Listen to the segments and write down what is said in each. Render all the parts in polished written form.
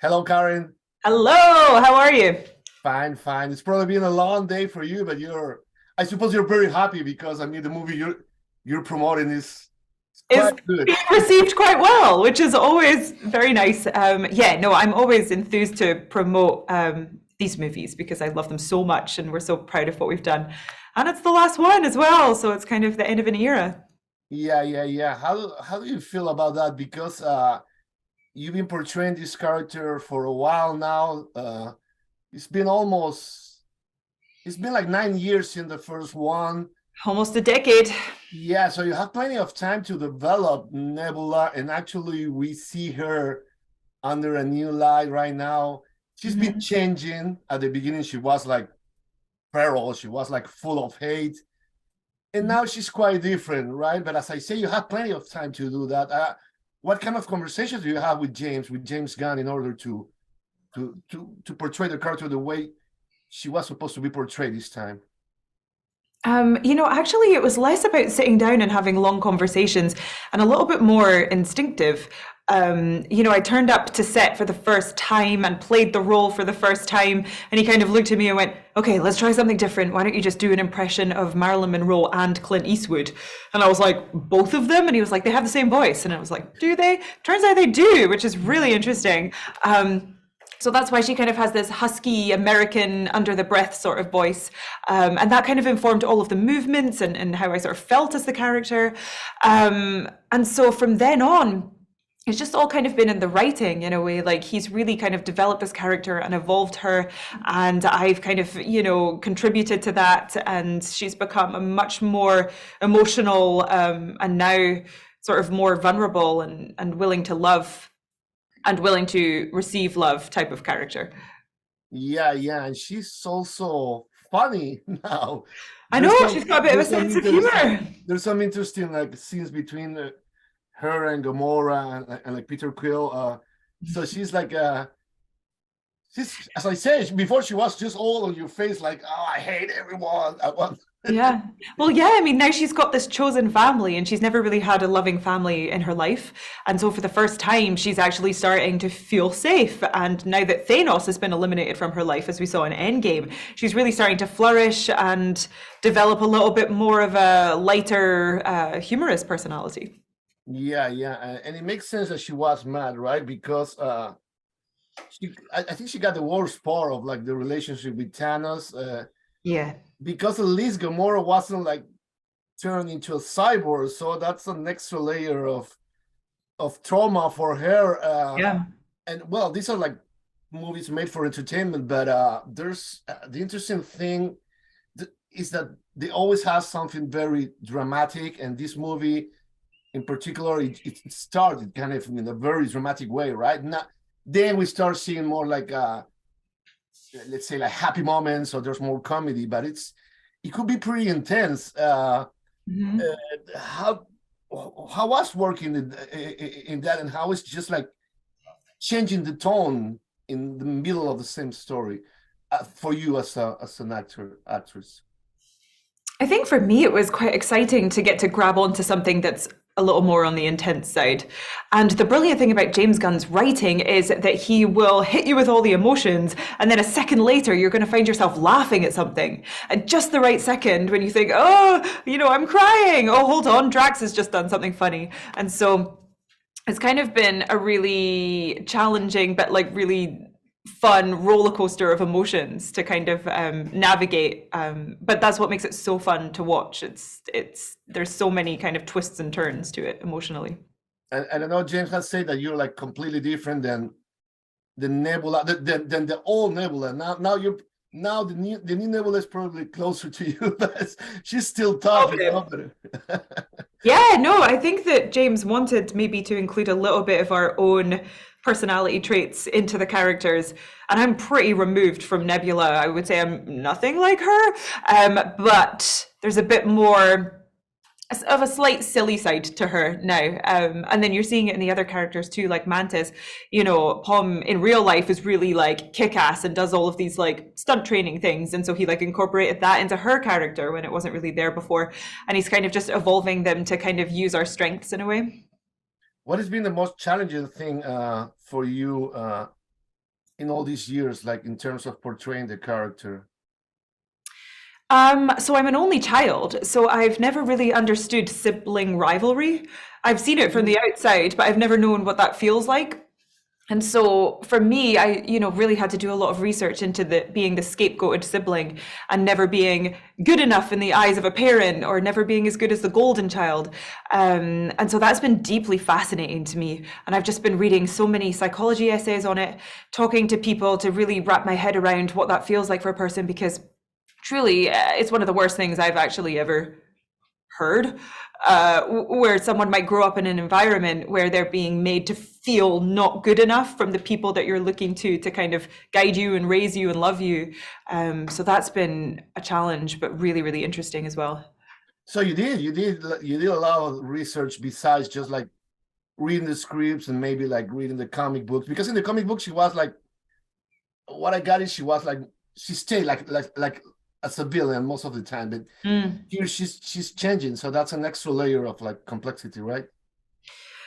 Hello, Karen. Hello, how are you? Fine, fine. It's probably been a long day for you, but I suppose you're very happy because I mean the movie you're promoting is Is quite good. being received quite well, which is always very nice. Yeah, no, I'm always enthused to promote these movies because I love them so much and we're so proud of what we've done. And it's the last one as well, so it's kind of the end of an era. Yeah, yeah, yeah. How do you feel about that? Because you've been portraying this character for a while now. It's been almost it's been like 9 years in the first one. Almost a decade. Yeah, so you have plenty of time to develop Nebula, and actually we see her under a new light right now. She's been Mhm. changing. At the beginning, she was like feral, she was like full of hate, and now she's quite different, right? But as I say, you have plenty of time to do that. What kind of conversations do you have with James Gunn, in order to portray the character the way she was supposed to be portrayed this time? Actually, it was less about sitting down and having long conversations and a little bit more instinctive. I turned up to set for the first time and played the role for the first time, and he kind of looked at me and went, "Okay, let's try something different. Why don't you just do an impression of Marilyn Monroe and Clint Eastwood?" And I was like, "Both of them?" And he was like, "They have the same voice." And I was like, "Do they?" Turns out they do, which is really interesting. So that's why she kind of has this husky American under the breath sort of voice. And that kind of informed all of the movements and how I sort of felt as the character. And so from then on, it's just all kind of been in the writing in a way. Like he's really kind of developed this character and evolved her. And I've kind of, contributed to that. And she's become a much more emotional and now sort of more vulnerable and willing to love and willing to receive love type of character. Yeah, yeah, and she's also funny now. I know There's some she's got a bit of a there's some sense of interesting humor. there's some interesting like scenes between her and Gamora and like Peter Quill. So she's like she's, as I said before, she was just all on your face, like, oh, I hate everyone. I want. Yeah. Well, yeah, I mean, now she's got this chosen family and she's never really had a loving family in her life. And so for the first time, she's actually starting to feel safe. And now that Thanos has been eliminated from her life, as we saw in Endgame, she's really starting to flourish and develop a little bit more of a lighter, humorous personality. Yeah, yeah, and it makes sense that she was mad, right? Because I think she got the worst part of like the relationship with Thanos. Yeah. Because at least Gamora wasn't like turned into a cyborg, so that's an extra layer of trauma for her. Yeah. And well, these are like movies made for entertainment, but there's the interesting thing is that they always have something very dramatic, and this movie in particular, it started kind of in a very dramatic way, right? Now, then we start seeing more like let's say like happy moments, or there's more comedy, but it could be pretty intense. Mhm. How how was working in that, and how is just like changing the tone in the middle of the same story for you as an actress? I think for me, it was quite exciting to get to grab onto something that's a little more on the intense side. And the brilliant thing about James Gunn's writing is that he will hit you with all the emotions, and then a second later, you're going to find yourself laughing at something. At just the right second, when you think, oh, I'm crying. Oh, hold on, Drax has just done something funny. And so it's kind of been a really challenging, but like really fun roller coaster of emotions to kind of navigate. But that's what makes it so fun to watch. It's there's so many kind of twists and turns to it emotionally. And I know James has said that you're like completely different than the Nebula, than the old Nebula. Now the new Nebula is probably closer to you, but she's still tough, you Okay. know. But Yeah, no, I think that James wanted maybe to include a little bit of our own personality traits into the characters. And I'm pretty removed from Nebula. I would say I'm nothing like her. But there's a bit more of a slight silly side to her now. And then you're seeing it in the other characters too, like Mantis. Pom in real life is really like kick-ass and does all of these like stunt training things. And so he like incorporated that into her character when it wasn't really there before. And he's kind of just evolving them to kind of use our strengths in a way. what has been the most challenging thing for you in all these years, like in terms of portraying the character? So I'm an only child, so I've never really understood sibling rivalry. I've seen it from the outside, but I've never known what that feels like. And so for me, I, really had to do a lot of research into the being the scapegoated sibling and never being good enough in the eyes of a parent or never being as good as the golden child. And so that's been deeply fascinating to me. And I've just been reading so many psychology essays on it, talking to people to really wrap my head around what that feels like for a person, because truly, it's one of the worst things I've actually ever heard, where someone might grow up in an environment where they're being made to feel not good enough from the people that you're looking to kind of guide you and raise you and love you. So that's been a challenge, but really, really interesting as well. So you did a lot of research besides just like reading the scripts and maybe like reading the comic books, because in the comic book she was like, what I got is she stayed like a civilian most of the time, but here she's changing, so that's an extra layer of like complexity, right?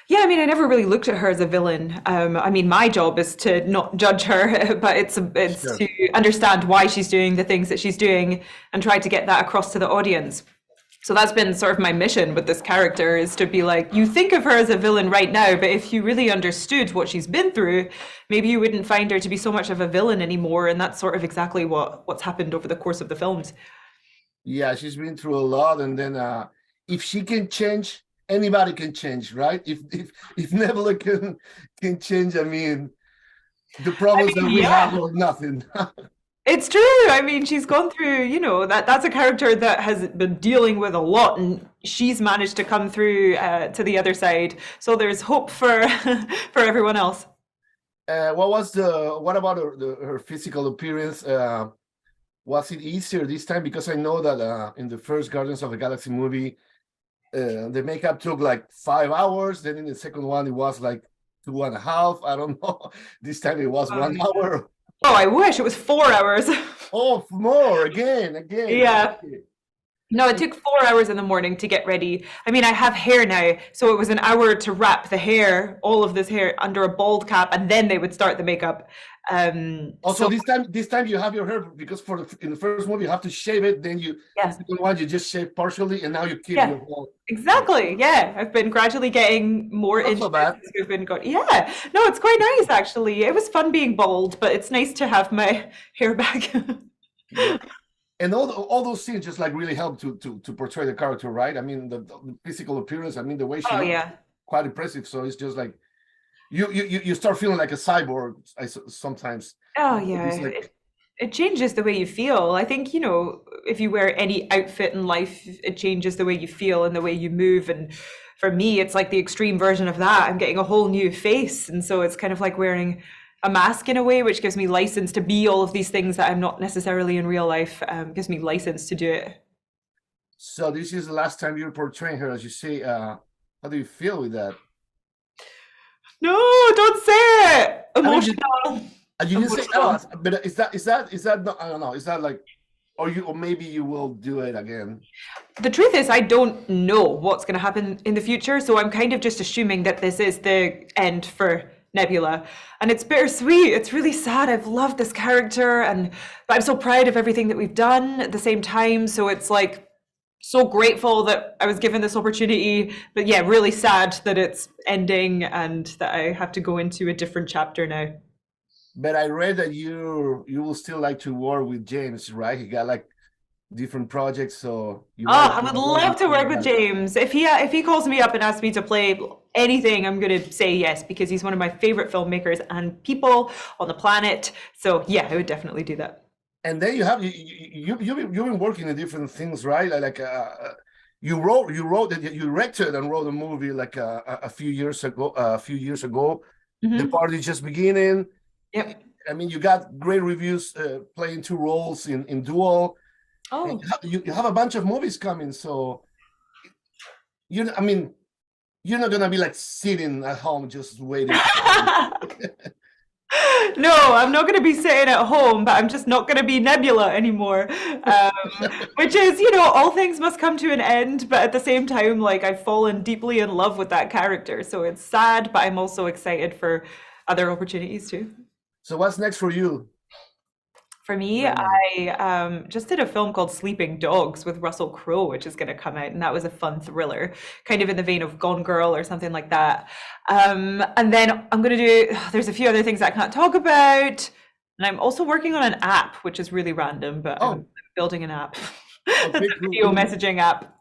Yeah, I mean, I never really looked at her as a villain. I mean, my job is to not judge her, but it's Sure. to understand why she's doing the things that she's doing and try to get that across to the audience. So that's been sort of my mission with this character, is to be like, you think of her as a villain right now, but if you really understood what she's been through, maybe you wouldn't find her to be so much of a villain anymore. And that's sort of exactly what's happened over the course of the films. Yeah, she's been through a lot, and then if she can change, anybody can change, right? If Nebula can change, I mean, the problems that we have are nothing. It's true. I mean, she's gone through, that's a character that has been dealing with a lot, and she's managed to come through to the other side. So there's hope for for everyone else. What about her physical appearance? Was it easier this time? Because I know that in the first Guardians of the Galaxy movie, the makeup took like 5 hours. Then in the second one, it was like 2.5. I don't know. This time it was 1 hour. Oh, I wish it was 4 hours. Oh, more again. Yeah. No, it took 4 hours in the morning to get ready. I mean, I have hair now, so it was an hour to wrap the hair, all of this hair, under a bald cap, and then they would start the makeup. Also, this time you have your hair, because in the first movie you have to shave it, then the second one you just shave partially, and now you keep your whole. Exactly. Yeah, I've been gradually getting more into it. We've been going. Yeah, no, it's quite nice actually. It was fun being bald, but it's nice to have my hair back. And all those scenes just like really help to portray the character, right? I mean, the physical appearance. I mean, the way she looks, quite impressive. So it's just like you start feeling like a cyborg sometimes. Oh yeah, like, it changes the way you feel. I think, if you wear any outfit in life, it changes the way you feel and the way you move. And for me, it's like the extreme version of that. I'm getting a whole new face, and so it's kind of like wearing a mask in a way, which gives me license to be all of these things that I'm not necessarily in real life. Gives me license to do it. So this is the last time you're portraying her, as you say. How do you feel with that? No, don't say it. Emotional. You didn't say, but is that not, I don't know, is that like, or maybe you will do it again? The truth is, I don't know what's going to happen in the future, so I'm kind of just assuming that this is the end for Nebula, and it's bittersweet. It's really sad. I've loved this character, but I'm so proud of everything that we've done at the same time. So it's like so grateful that I was given this opportunity, but yeah, really sad that it's ending and that I have to go into a different chapter now. But I read that you will still like to work with James, right? He got like different projects, so I would love to work with James. If he calls me up and asks me to play anything, I'm going to say yes, because he's one of my favorite filmmakers and people on the planet. So yeah, I would definitely do that. And then you've been working on different things, right? Like you directed and wrote a movie like a few years ago. The party's just beginning. Yep. I mean, you got great reviews playing 2 roles in Duel. Oh, you have a bunch of movies coming, so I mean, you're not gonna be like sitting at home just waiting. No, I'm not going to be sitting at home, but I'm just not going to be Nebula anymore. Which is, all things must come to an end, but at the same time, like, I've fallen deeply in love with that character, so it's sad, but I'm also excited for other opportunities too. So what's next for you For me, right now? I just did a film called Sleeping Dogs with Russell Crowe, which is going to come out, and that was a fun thriller, kind of in the vein of Gone Girl or something like that. And then I'm going to do, there's a few other things I can't talk about, and I'm also working on an app, which is really random, but I'm Oh, building an app. That's okay, a cool. video messaging app.